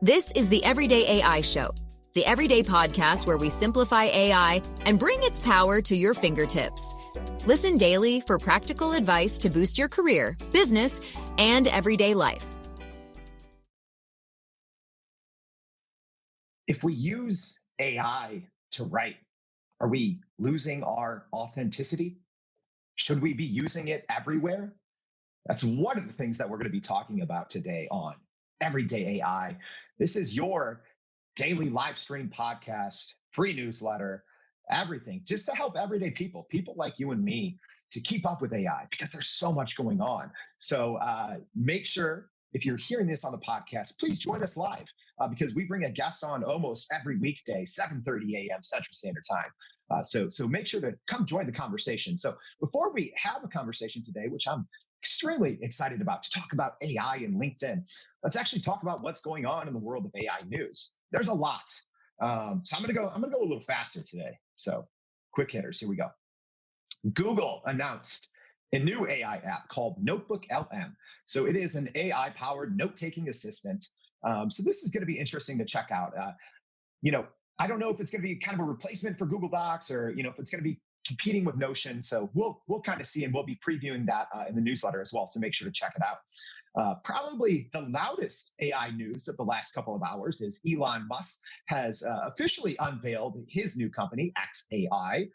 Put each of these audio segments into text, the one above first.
This is the Everyday AI Show, the everyday podcast where we simplify AI and bring its power to your fingertips. Listen daily for practical advice to boost your career, business, and everyday life. If we use AI to write, are we losing our authenticity? Should we be using it everywhere? That's one of the things that we're going to be talking about today on Everyday AI. This is your daily live stream podcast, free newsletter, everything, just to help everyday people like you and me, to keep up with AI because there's so much going on. So make sure, if you're hearing this on the podcast, please join us live because we bring a guest on almost every weekday, 7:30 a.m. Central Standard Time. So make sure to come join the conversation. So before we have a conversation today, which I'm extremely excited about, to talk about AI and LinkedIn, let's actually talk about what's going on in the world of AI news. There's a lot. So I'm gonna go a little faster today. So quick hitters, here we go. Google announced a new AI app called Notebook LM. So it is an AI-powered note-taking assistant. So this is going to be interesting to check out. I don't know if it's going to be kind of a replacement for Google Docs, or if it's going to be competing with Notion. So we'll kind of see, and we'll be previewing that in the newsletter as well. So make sure to check it out. Probably the loudest AI news of the last couple of hours is Elon Musk has officially unveiled his new company, XAI.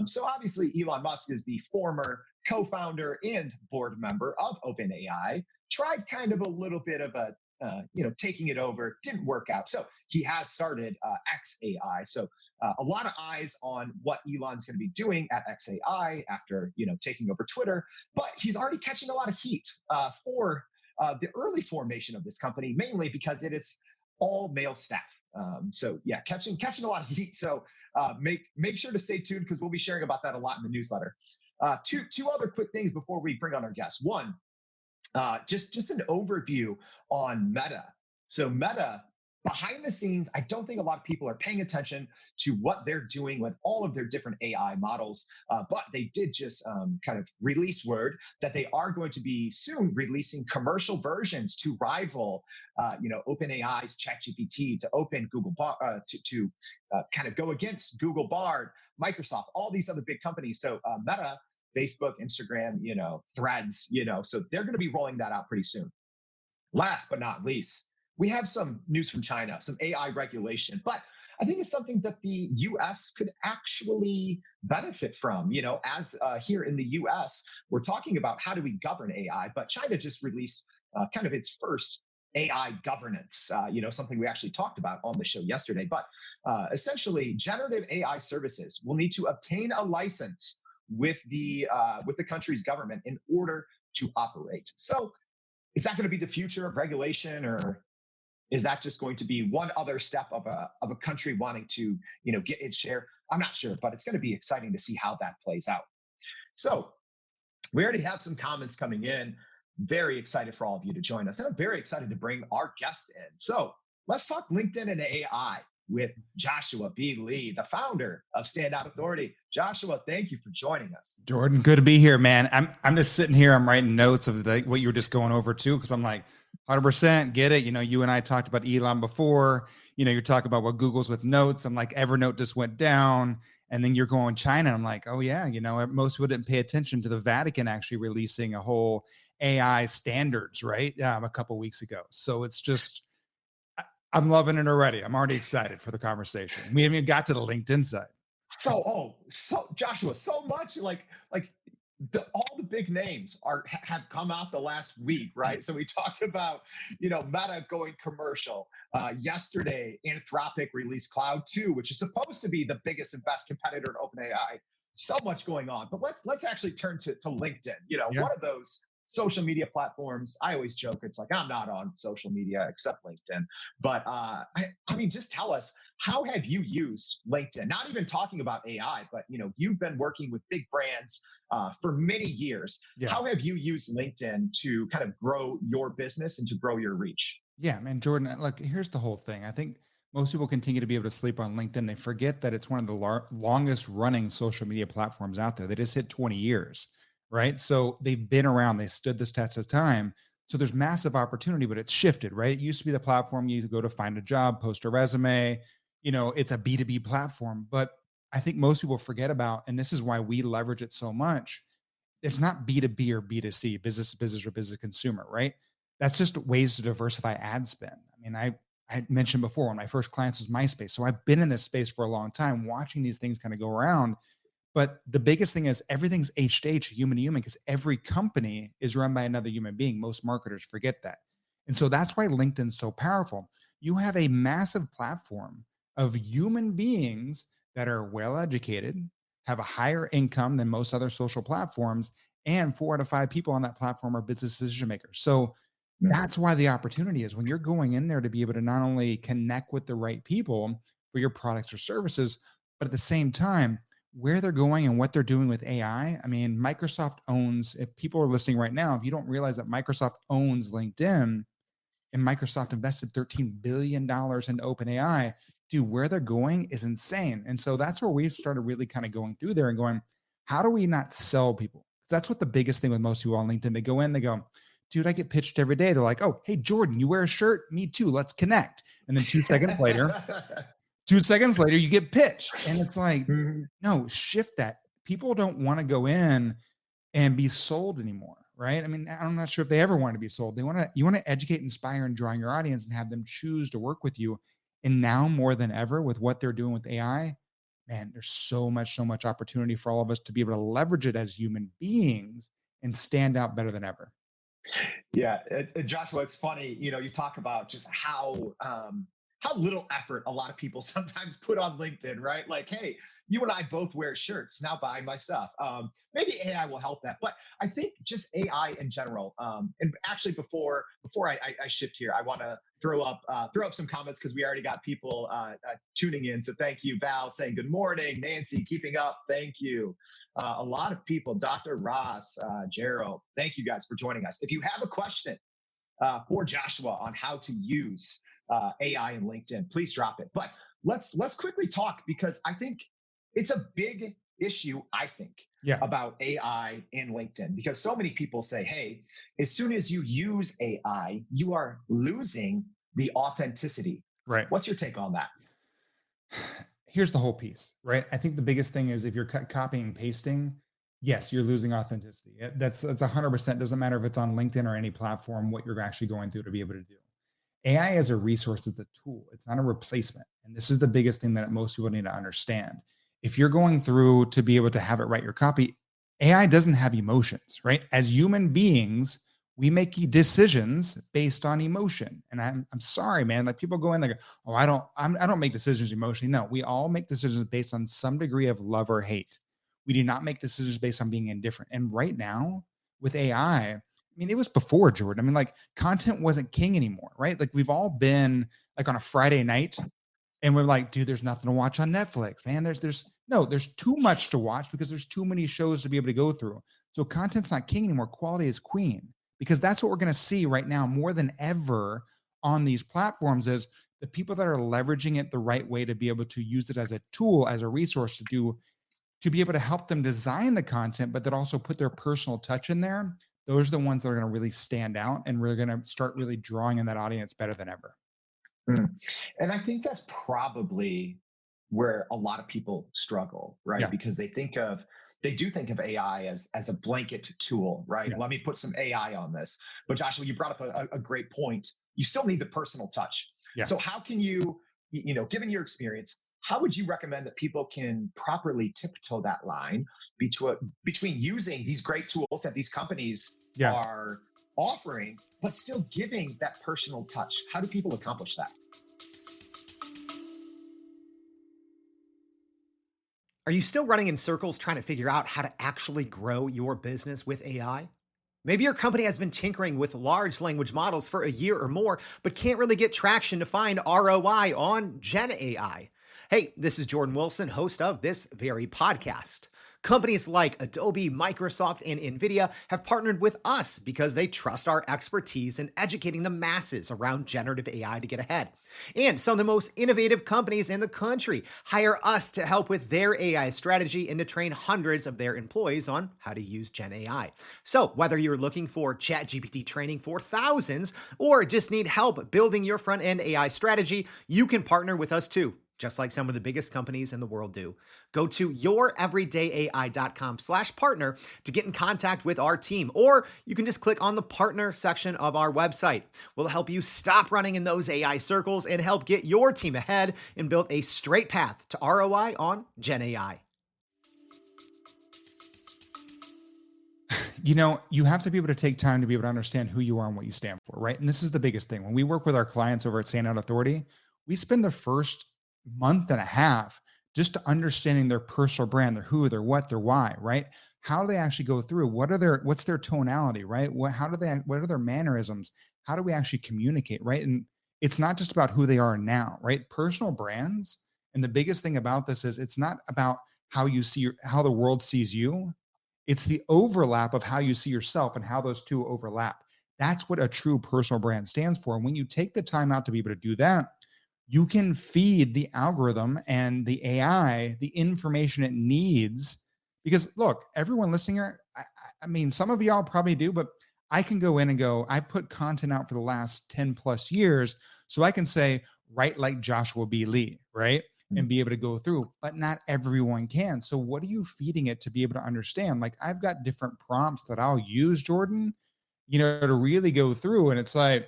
So obviously Elon Musk is the former co-founder and board member of OpenAI. Tried kind of a little bit of a taking it over, didn't work out. So he has started XAI. So a lot of eyes on what Elon's going to be doing at XAI after taking over Twitter. But he's already catching a lot of heat for the early formation of this company, mainly because it is all male staff. So yeah, catching a lot of heat. So make sure to stay tuned because we'll be sharing about that a lot in the newsletter. Two other quick things before we bring on our guests. One, just an overview on Meta. So Meta, behind the scenes, I don't think a lot of people are paying attention to what they're doing with all of their different AI models, but they did just kind of release word that they are going to be soon releasing commercial versions to rival, OpenAI's ChatGPT, to open Google, to kind of go against Google Bard, Microsoft, all these other big companies. So Meta, Facebook, Instagram, Threads, so they're going to be rolling that out pretty soon. Last but not least, we have some news from China, some AI regulation, but I think it's something that the US could actually benefit from. As here in the US, we're talking about how do we govern AI, but China just released kind of its first AI governance, something we actually talked about on the show yesterday. But essentially, generative AI services will need to obtain a license with the country's government in order to operate. So is that going to be the future of regulation, or is that just going to be one other step of a country wanting to get its share? I'm not sure, but it's going to be exciting to see how that plays out. So we already have some comments coming in. Very excited for all of you to join us, and I'm very excited to bring our guest in. So let's talk LinkedIn and AI with Joshua B. Lee, the founder of Standout Authority. Joshua, thank you for joining us. Jordan, good to be here, man. I'm just sitting here. I'm writing notes of what you were just going over too, because I'm like, 100% get it. You and I talked about Elon before. You're talking about what Google's with notes. I'm like, Evernote just went down, and then you're going China. I'm like, oh yeah, most people didn't pay attention to the Vatican actually releasing a whole AI standards, right? A couple of weeks ago. So it's just, I'm loving it already. I'm already excited for the conversation. We haven't even got to the LinkedIn side. So Joshua, so much like all the big names have come out the last week, right? So we talked about, Meta going commercial. Yesterday, Anthropic released Cloud 2, which is supposed to be the biggest and best competitor to OpenAI. So much going on. But let's actually turn to LinkedIn. One of those social media platforms. I always joke, it's like, I'm not on social media except LinkedIn. But I mean, just tell us, how have you used LinkedIn? Not even talking about AI, but you've been working with big brands for many years. Yeah. How have you used LinkedIn to kind of grow your business and to grow your reach? Yeah, man, Jordan, look, here's the whole thing. I think most people continue to be able to sleep on LinkedIn. They forget that it's one of the longest running social media platforms out there. They just hit 20 years, right? So they've been around. They stood this test of time. So there's massive opportunity, but it's shifted, right? It used to be the platform you go to find a job, post a resume. It's a B2B platform, but I think most people forget about, and this is why we leverage it so much. It's not B2B or B2C, business to business or business to consumer, right? That's just ways to diversify ad spend. I mean, I mentioned before, one of my first clients was MySpace. So I've been in this space for a long time, watching these things kind of go around. But the biggest thing is everything's H to H, human to human, because every company is run by another human being. Most marketers forget that. And so that's why LinkedIn's so powerful. You have a massive platform of human beings that are well educated, have a higher income than most other social platforms, and 4 out of 5 people on that platform are business decision makers. So that's why the opportunity is when you're going in there to be able to not only connect with the right people for your products or services, but at the same time, where they're going and what they're doing with AI. I mean, Microsoft owns, if people are listening right now, if you don't realize that Microsoft owns LinkedIn and Microsoft invested $13 billion into OpenAI, dude, where they're going is insane. And so that's where we've started really kind of going through there and going, how do we not sell people? Because that's what the biggest thing with most people on LinkedIn, they go in, they go, dude, I get pitched every day. They're like, oh, hey, Jordan, you wear a shirt? Me too. Let's connect. And then 2 seconds later, 2 seconds later, you get pitched. And it's like, no, shift that. People don't want to go in and be sold anymore, right? I mean, I'm not sure if they ever want to be sold. You want to educate, inspire, and draw your audience and have them choose to work with you. And now more than ever with what they're doing with AI, man, there's so much opportunity for all of us to be able to leverage it as human beings and stand out better than ever. Yeah, Joshua, it's funny. You talk about just how little effort a lot of people sometimes put on LinkedIn, right? Like, hey, you and I both wear shirts. Now buy my stuff. Maybe AI will help that, but I think just AI in general. And actually, before I shift here, I want to throw up some comments because we already got people tuning in. So thank you, Val, saying good morning. Nancy, keeping up. Thank you. A lot of people, Dr. Ross, Gerald, thank you guys for joining us. If you have a question for Joshua on how to use AI and LinkedIn, please drop it. But let's quickly talk, because I think it's a big issue, about AI and LinkedIn, because so many people say, hey, as soon as you use AI, you are losing the authenticity. Right. What's your take on that? Here's the whole piece, right? I think the biggest thing is if you're copying and pasting, yes, you're losing authenticity. That's 100%. Doesn't matter if it's on LinkedIn or any platform, what you're actually going through to be able to do. AI as a resource is a tool. It's not a replacement. And this is the biggest thing that most people need to understand. If you're going through to be able to have it write your copy, AI doesn't have emotions, right? As human beings, we make decisions based on emotion. And I'm sorry, man. Like people go in, like, oh, I don't make decisions emotionally. No, we all make decisions based on some degree of love or hate. We do not make decisions based on being indifferent. And right now with AI, I mean, it was before, Jordan. I mean, like content wasn't king anymore, right? Like we've all been like on a Friday night and we're like, dude, there's nothing to watch on Netflix, man. There's too much to watch because there's too many shows to be able to go through. So content's not king anymore. Quality is queen, because that's what we're going to see right now more than ever on these platforms is the people that are leveraging it the right way to be able to use it as a tool, as a resource to be able to help them design the content, but that also put their personal touch in there. Those are the ones that are going to really stand out, and we're going to start really drawing in that audience better than ever. And I think that's probably where a lot of people struggle, right? Yeah. Because they do think of AI as a blanket tool, right? Yeah. Let me put some AI on this. But Joshua, you brought up a great point. You still need the personal touch. Yeah. So how can you, given your experience, how would you recommend that people can properly tiptoe that line between using these great tools that these companies are offering, but still giving that personal touch? How do people accomplish that? Are you still running in circles trying to figure out how to actually grow your business with AI? Maybe your company has been tinkering with large language models for a year or more, but can't really get traction to find ROI on Gen AI. Hey, this is Jordan Wilson, host of this very podcast. Companies like Adobe, Microsoft, and NVIDIA have partnered with us because they trust our expertise in educating the masses around generative AI to get ahead. And some of the most innovative companies in the country hire us to help with their AI strategy and to train hundreds of their employees on how to use Gen AI. So, whether you're looking for ChatGPT training for thousands or just need help building your front end AI strategy, you can partner with us too, just like some of the biggest companies in the world do. Go to youreverydayai.com/partner to get in contact with our team, or you can just click on the partner section of our website. We'll help you stop running in those AI circles and help get your team ahead and build a straight path to ROI on Gen AI. You have to be able to take time to be able to understand who you are and what you stand for, right? And this is the biggest thing. When we work with our clients over at Standout Authority, we spend the first month and a half just to understanding their personal brand, their who, their what, their why, right? How do they actually go through? What's their tonality, right? What are their mannerisms? How do we actually communicate, right? And it's not just about who they are now, right? Personal brands. And the biggest thing about this is it's not about how you see how the world sees you. It's the overlap of how you see yourself and how those two overlap. That's what a true personal brand stands for. And when you take the time out to be able to do that, you can feed the algorithm and the AI the information it needs. Because look, everyone listening here, I mean, some of y'all probably do, but I can go in and go, I put content out for the last 10 plus years. So I can say, write like Joshua B. Lee, right? And be able to go through, but not everyone can. So what are you feeding it to be able to understand? Like I've got different prompts that I'll use, Jordan, to really go through. And it's like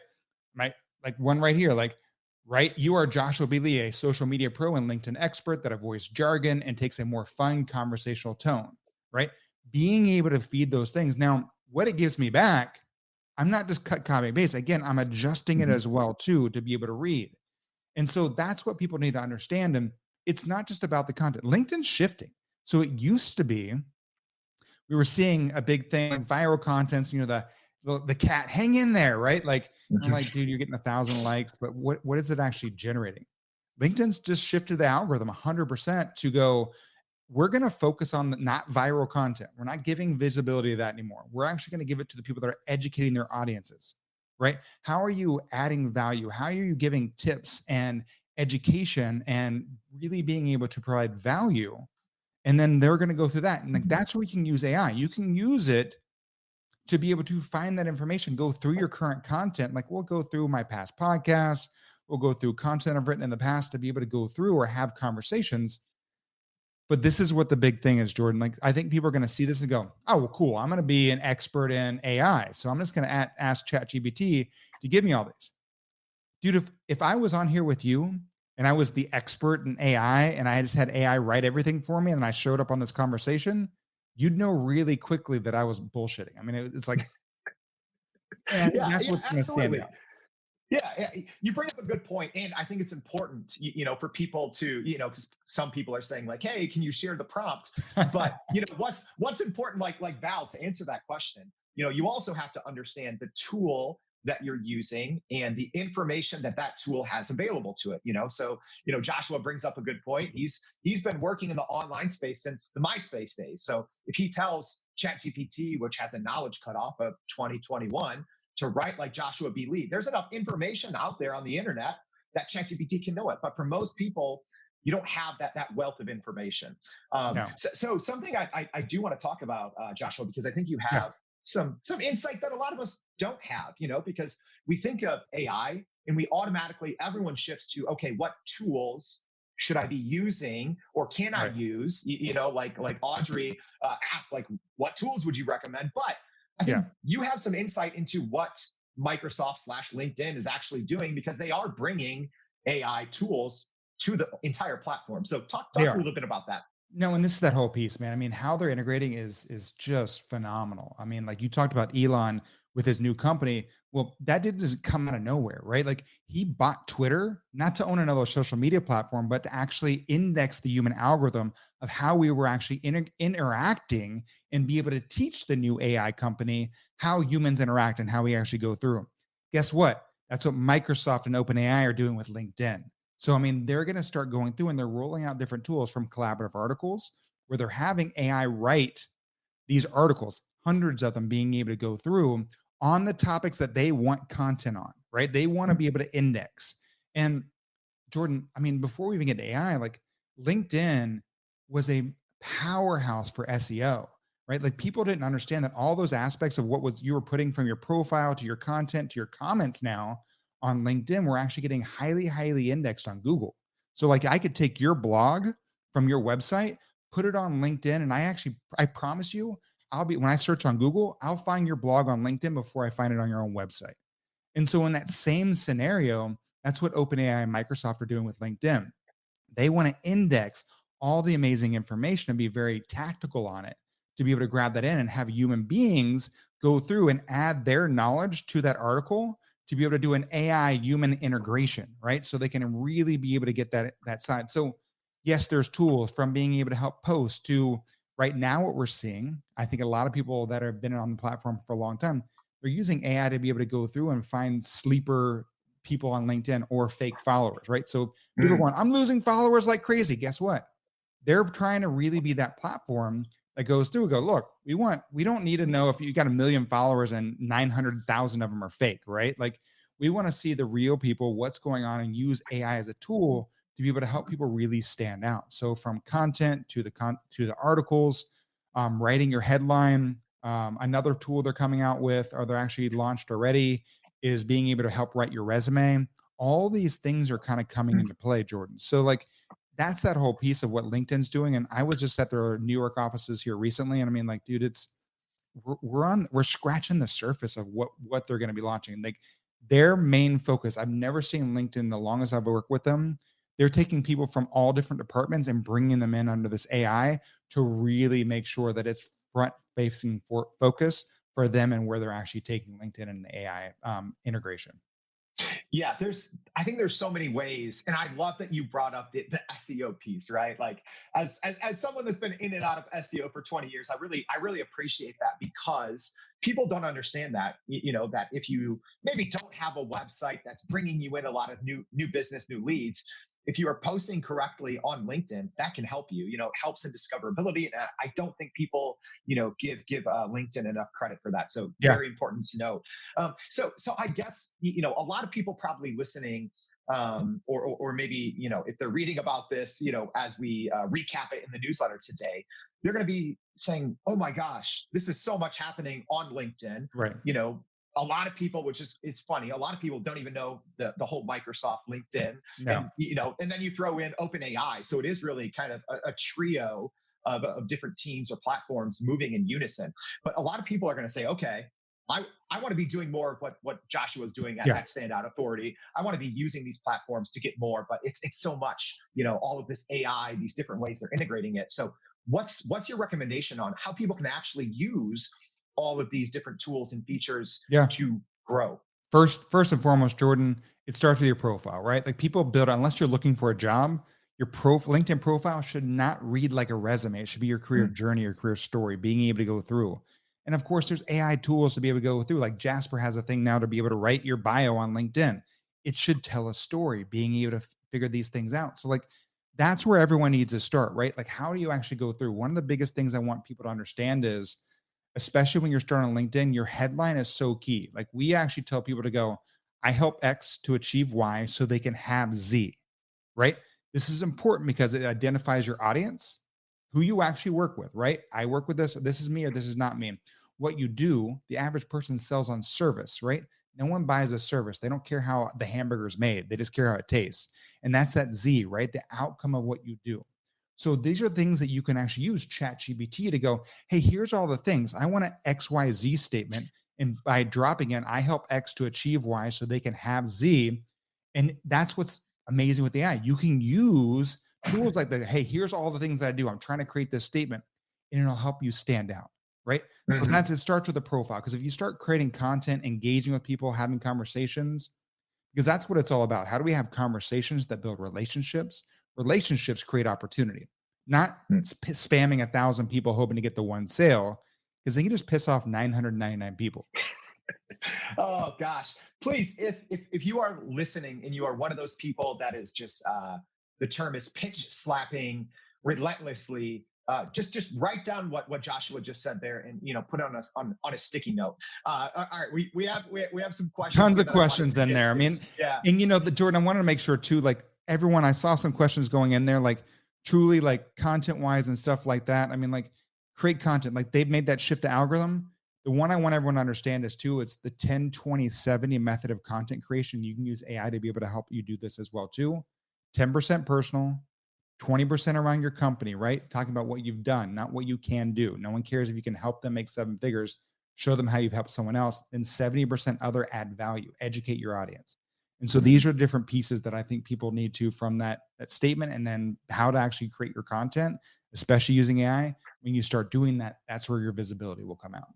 one right here, like, right, you are Joshua B. Lee, a social media pro and LinkedIn expert that avoids jargon and takes a more fun conversational tone, right? Being able to feed those things. Now, what it gives me back, I'm not just cut, copy, paste. Again, I'm adjusting it as well too, to be able to read. And so that's what people need to understand. And it's not just about the content. LinkedIn's shifting. So it used to be, we were seeing a big thing like viral contents, the cat, hang in there, right? Like, I'm like, dude, you're getting 1,000 likes, but what is it actually generating? LinkedIn's just shifted the algorithm 100% to go, we're going to focus on not viral content. We're not giving visibility to that anymore. We're actually going to give it to the people that are educating their audiences, right? How are you adding value? How are you giving tips and education and really being able to provide value? And then they're going to go through that. And like, that's where we can use AI. You can use it to be able to find that information, go through your current content. Like we'll go through my past podcasts. We'll go through content I've written in the past to be able to go through or have conversations. But this is what the big thing is, Jordan. Like, I think people are going to see this and go, oh, well, cool. I'm going to be an expert in AI. So I'm just going to ask ChatGPT to give me all these. Dude, if I was on here with you and I was the expert in AI and I just had AI write everything for me and I showed up on this conversation, you'd know really quickly that I was bullshitting. I mean, it's like, and that's what's going to stand out. Yeah, you bring up a good point, and I think it's important, for people to, because some people are saying like, "Hey, can you share the prompt?" But what's important, like Val, to answer that question, you also have to understand the tool that you're using and the information that tool has available to it. So Joshua brings up a good point. He's been working in the online space since the MySpace days. So if he tells ChatGPT, which has a knowledge cutoff of 2021, to write like Joshua B. Lee, there's enough information out there on the internet that ChatGPT can know it. But for most people, you don't have that wealth of information. No. So something I do want to talk about, Joshua, because I think you have some insight that a lot of us don't have, because we think of AI and we automatically, everyone shifts to, okay, what tools should I be using or can I use? Like Audrey asked, like, what tools would you recommend? But I think you have some insight into what Microsoft/LinkedIn is actually doing, because they are bringing AI tools to the entire platform. So talk a little bit about that. No, and this is that whole piece, man. I mean, how they're integrating is just phenomenal. I mean, like you talked about Elon with his new company. Well, that didn't come out of nowhere, right? Like he bought Twitter, not to own another social media platform, but to actually index the human algorithm of how we were actually interacting and be able to teach the new AI company how humans interact and how we actually go through them. Guess what? That's what Microsoft and OpenAI are doing with LinkedIn. So, I mean, they're going to start going through and they're rolling out different tools from collaborative articles where they're having AI write these articles, hundreds of them being able to go through on the topics that they want content on, right? They want to be able to index. And Jordan, I mean, before we even get to AI, like LinkedIn was a powerhouse for SEO, right? Like people didn't understand that all those aspects of what was you were putting from your profile to your content to your comments now on LinkedIn were actually getting highly, highly indexed on Google. So like I could take your blog from your website, put it on LinkedIn, and I promise you, when I search on Google, I'll find your blog on LinkedIn before I find it on your own website. And so in that same scenario, that's what OpenAI and Microsoft are doing with LinkedIn. They want to index all the amazing information and be very tactical on it to be able to grab that in and have human beings go through and add their knowledge to that article to be able to do an AI human integration, right? So they can really be able to get that side. So yes, there's tools from being able to help post to right now what we're seeing. I think a lot of people that have been on the platform for a long time, they're using AI to be able to go through and find sleeper people on LinkedIn or fake followers, right? So people are going, I'm losing followers like crazy. Guess what? They're trying to really be that platform that goes through and go, look, we don't need to know if you got 1 million followers and 900,000 of them are fake, right? Like we want to see the real people, what's going on, and use AI as a tool to be able to help people really stand out. So from content to the articles, writing your headline, another tool they're coming out with, or they're actually launched already, is being able to help write your resume. All these things are kind of coming into play, Jordan. So like that's that whole piece of what LinkedIn's doing. And I was just at their New York offices here recently, and I mean, like, dude, we're scratching the surface of what they're going to be launching. Like their main focus, I've never seen LinkedIn the longest I've worked with them. They're taking people from all different departments and bringing them in under this AI to really make sure that it's front facing focus for them and where they're actually taking LinkedIn and the AI integration. Yeah, I think there's so many ways, and I love that you brought up the SEO piece, right? Like as someone that's been in and out of SEO for 20 years, I really appreciate that, because people don't understand that, that if you maybe don't have a website that's bringing you in a lot of new business, new leads, if you are posting correctly on LinkedIn, that can help you. It helps in discoverability, and I don't think people, give LinkedIn enough credit for that. So Yeah. very important to know. So I guess a lot of people probably listening, or maybe if they're reading about this, as we recap it in the newsletter today, they're going to be saying, "Oh my gosh, this is so much happening on LinkedIn." Right. A lot of people, it's funny, a lot of people don't even know the whole Microsoft LinkedIn, No. and then you throw in OpenAI, so it is really kind of a trio of different teams or platforms moving in unison. But a lot of people are going to say, okay, I want to be doing more of what Joshua is doing at Standout Authority. I want to be using these platforms to get more, but it's so much, all of this AI, these different ways they're integrating it. So what's your recommendation on how people can actually use all of these different tools and features to grow? First and foremost, Jordan, it starts with your profile, right? Like people build, unless you're looking for a job, your LinkedIn profile should not read like a resume. It should be your career journey, your career story, being able to go through. And of course, there's AI tools to be able to go through. Like Jasper has a thing now to be able to write your bio on LinkedIn. It should tell a story, being able to figure these things out. So like that's where everyone needs to start, right? Like how do you actually go through? One of the biggest things I want people to understand is, especially when you're starting on LinkedIn, your headline is so key. Like we actually tell people to go, I help X to achieve Y so they can have Z, right? This is important because it identifies your audience, who you actually work with, right? I work with this is me, or this is not me. What you do, the average person sells on service, right? No one buys a service. They don't care how the hamburger is made. They just care how it tastes. And that's that Z, right? The outcome of what you do. So these are things that you can actually use ChatGPT to go, hey, here's all the things. I want an XYZ statement. And by dropping in, I help X to achieve Y so they can have Z. And that's what's amazing with AI. You can use tools like that. Hey, here's all the things that I do. I'm trying to create this statement, and it'll help you stand out, right? So it starts with a profile. Because if you start creating content, engaging with people, having conversations, because that's what it's all about. How do we have conversations that build relationships? Relationships create opportunity, not spamming 1,000 people hoping to get the one sale, because they can just piss off 999 people. Oh gosh, please, if you are listening and you are one of those people that is just the term is pitch slapping relentlessly just write down what Joshua just said there, and put it on a sticky note. All right, we have some questions. Tons of questions in there. I mean, yeah. And the Jordan, I wanted to make sure too, like everyone, I saw some questions going in there, like truly like content wise and stuff like that. I mean, like create content, like they've made that shift to algorithm. The one I want everyone to understand is too, it's the 10-20-70 method of content creation. You can use AI to be able to help you do this as well too. 10% personal, 20% around your company, right? Talking about what you've done, not what you can do. No one cares if you can help them make 7 figures, show them how you've helped someone else. Then 70% other, add value, educate your audience. And so these are different pieces that I think people need to from that statement, and then how to actually create your content, especially using AI. When you start doing that, that's where your visibility will come out.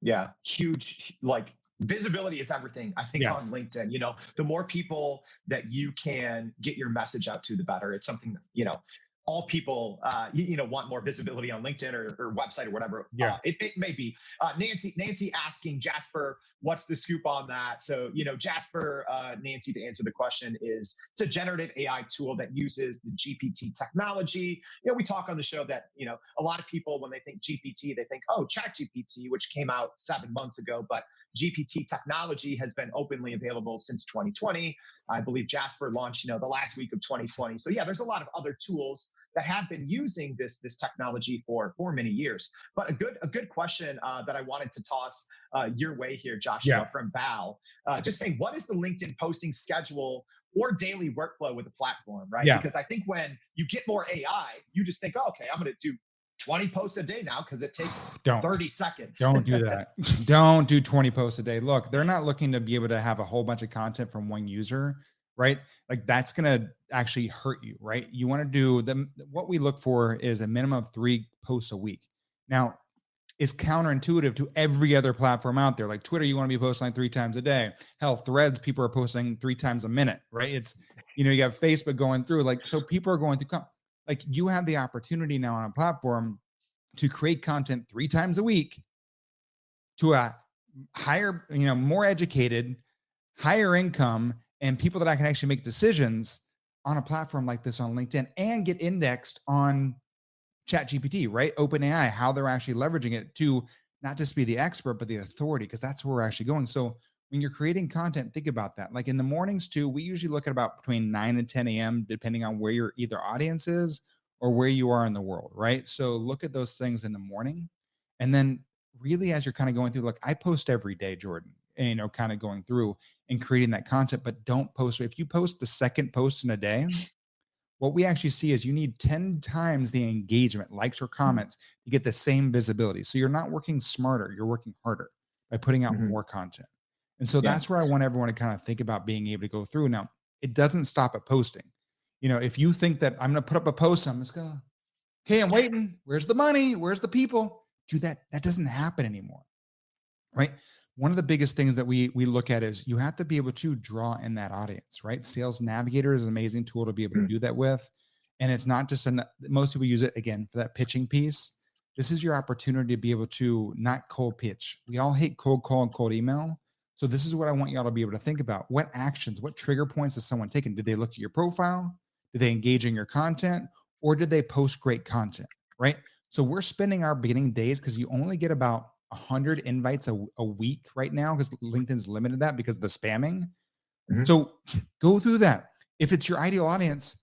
Yeah, huge. Like visibility is everything, I think, on LinkedIn. The more people that you can get your message out to, the better. It's something that, all people, want more visibility on LinkedIn or website or whatever. It may be. Nancy asking Jasper, what's the scoop on that? So, Jasper, Nancy, to answer the question, is it's a generative AI tool that uses the GPT technology. We talk on the show that, a lot of people, when they think GPT, they think, oh, ChatGPT, which came out 7 months ago, but GPT technology has been openly available since 2020. I believe Jasper launched, the last week of 2020. So yeah, there's a lot of other tools that have been using this technology for many years. But a good question that I wanted to toss your way here, Joshua, from Val, just saying, what is the LinkedIn posting schedule or daily workflow with the platform, right? Because I think when you get more AI, you just think, oh, okay, I'm going to do 20 posts a day now because it takes 30 seconds. Don't do that. Don't do 20 posts a day. Look, they're not looking to be able to have a whole bunch of content from one user, right? Like that's going to actually hurt you, right? You want to do them. What we look for is a minimum of 3 posts a week. Now, it's counterintuitive to every other platform out there. Like Twitter, you want to be posting like 3 times a day. Hell, Threads, people are posting 3 times a minute, right? It's, you have Facebook going through, like, so people are going through, like you have the opportunity now on a platform to create content 3 times a week to a higher, more educated, higher income, and people that I can actually make decisions on a platform like this on LinkedIn and get indexed on ChatGPT, right? OpenAI, how they're actually leveraging it to not just be the expert, but the authority, because that's where we're actually going. So when you're creating content, think about that. Like in the mornings too, we usually look at about between 9 and 10 a.m., depending on where your either audience is or where you are in the world, right? So look at those things in the morning. And then really, as you're kind of going through, look, I post every day, Jordan, and, kind of going through and creating that content, but don't post. If you post the second post in a day, what we actually see is you need 10 times the engagement, likes or comments, to get the same visibility. So you're not working smarter, you're working harder by putting out more content. And so that's where I want everyone to kind of think about being able to go through. Now, it doesn't stop at posting. If you think that I'm going to put up a post, I'm just going to, okay, I'm waiting. Where's the money? Where's the people? Do that. That doesn't happen anymore, right? One of the biggest things that we look at is you have to be able to draw in that audience, right? Sales Navigator is an amazing tool to be able to do that with. And it's not just, most people use it, again, for that pitching piece. This is your opportunity to be able to not cold pitch. We all hate cold call and cold email. So this is what I want y'all to be able to think about. What actions, what trigger points has someone taken? Did they look at your profile? Did they engage in your content? Or did they post great content, right? So we're spending our beginning days, because you only get about 100 invites a week right now, because LinkedIn's limited that because of the spamming. So go through that. If it's your ideal audience,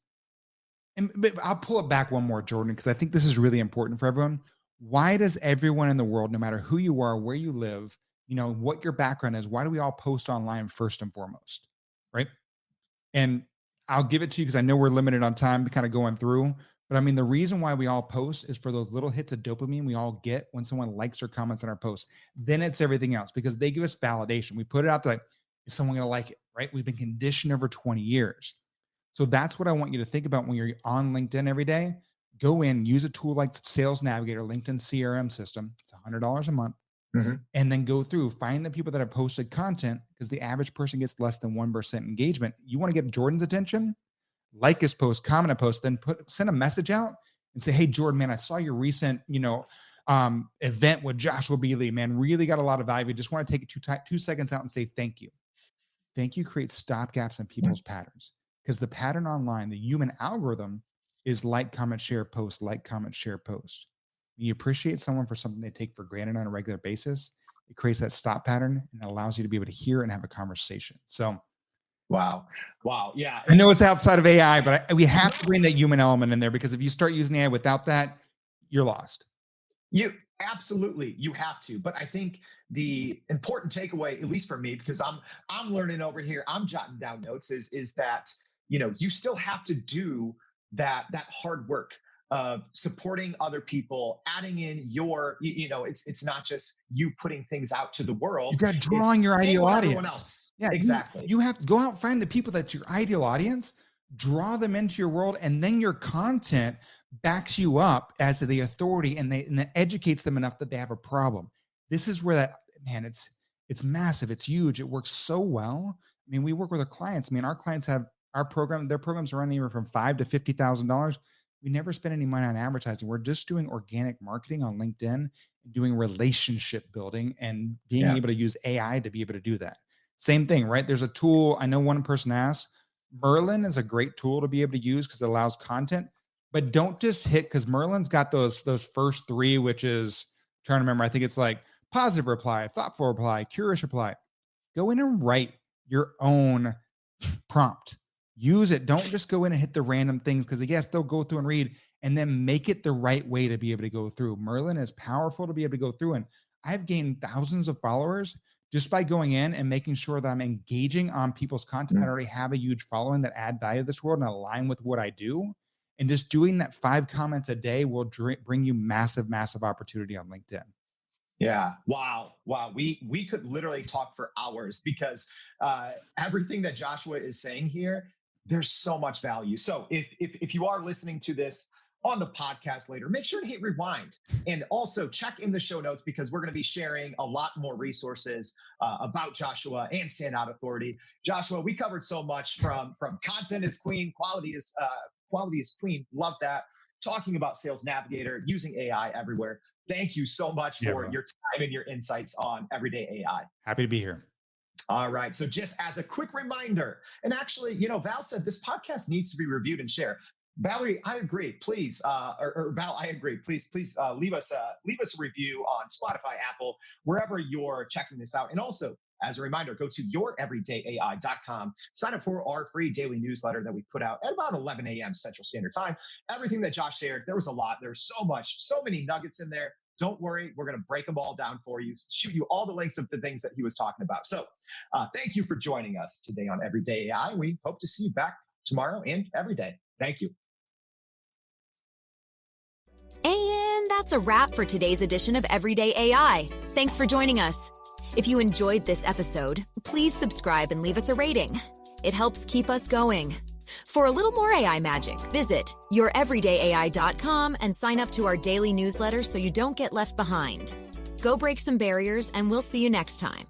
but I'll pull it back one more, Jordan, because I think this is really important for everyone. Why does everyone in the world, no matter who you are, where you live, what your background is, why do we all post online first and foremost, right? And I'll give it to you because I know we're limited on time to kind of going through. But I mean, the reason why we all post is for those little hits of dopamine we all get when someone likes or comments on our post. Then it's everything else, because they give us validation. We put it out there, like, is someone going to like it, right? We've been conditioned over 20 years. So that's what I want you to think about when you're on LinkedIn every day. Go in, use a tool like Sales Navigator, LinkedIn CRM system. It's $100 a month. And then go through, find the people that have posted content, because the average person gets less than 1% engagement. You want to get Jordan's attention? Like his post, comment a post, then send a message out and say, hey, Jordan, man, I saw your recent, event with Joshua B. Lee, man, really got a lot of value. Just want to take 2 seconds out and say, thank you. Thank you creates stopgaps in people's patterns, because the pattern online, the human algorithm, is like, comment, share, post, like, comment, share, post. When you appreciate someone for something they take for granted on a regular basis, it creates that stop pattern and allows you to be able to hear and have a conversation. So Wow. Yeah. I know it's outside of AI, but we have to bring that human element in there, because if you start using AI without that, you're lost. You absolutely, you have to. But I think the important takeaway, at least for me, because I'm learning over here, I'm jotting down notes, is that, you still have to do that hard work of supporting other people, adding in your, it's not just you putting things out to the world. You got drawing your ideal audience. Else. Yeah, exactly. You have to go out and find the people that's your ideal audience, draw them into your world, and then your content backs you up as the authority, and that educates them enough that they have a problem. This is where that, man, it's massive. It's huge. It works so well. I mean, we work with our clients. I mean, our clients have their programs are running anywhere from $5,000 to $50,000. We never spend any money on advertising. We're just doing organic marketing on LinkedIn, doing relationship building, and being able to use AI to be able to do that. Same thing, right? There's a tool. I know one person asked, Merlin is a great tool to be able to use because it allows content, but don't just hit, because Merlin's got those first three, which is, trying to remember, I think it's like positive reply, thoughtful reply, curious reply. Go in and write your own prompt. Use it. Don't just go in and hit the random things, because yes, they'll go through and read, and then make it the right way to be able to go through. Merlin is powerful to be able to go through, and I've gained thousands of followers just by going in and making sure that I'm engaging on people's content that already have a huge following, that add value to this world and align with what I do. And just doing that 5 comments a day will bring you massive, massive opportunity on LinkedIn. Yeah. Wow. We could literally talk for hours, because everything that Joshua is saying here, there's so much value. So if you are listening to this on the podcast later, make sure to hit rewind, and also check in the show notes, because we're going to be sharing a lot more resources about Joshua and Standout Authority. Joshua, we covered so much, from content is queen, quality is queen. Love that. Talking about Sales Navigator, using AI everywhere. Thank you so much for your time and your insights on Everyday AI. Happy to be here. All right. So just as a quick reminder, and actually, Val said this podcast needs to be reviewed and shared. Valerie, I agree. Please, or Val, I agree. Please leave us a review on Spotify, Apple, wherever you're checking this out. And also, as a reminder, go to youreverydayai.com. Sign up for our free daily newsletter that we put out at about 11 a.m. Central Standard Time. Everything that Josh shared, there was a lot. There's so many nuggets in there. Don't worry, we're going to break them all down for you, shoot you all the links of the things that he was talking about. So thank you for joining us today on Everyday AI. We hope to see you back tomorrow and every day. Thank you. And that's a wrap for today's edition of Everyday AI. Thanks for joining us. If you enjoyed this episode, please subscribe and leave us a rating. It helps keep us going. For a little more AI magic, visit youreverydayai.com and sign up to our daily newsletter so you don't get left behind. Go break some barriers, and we'll see you next time.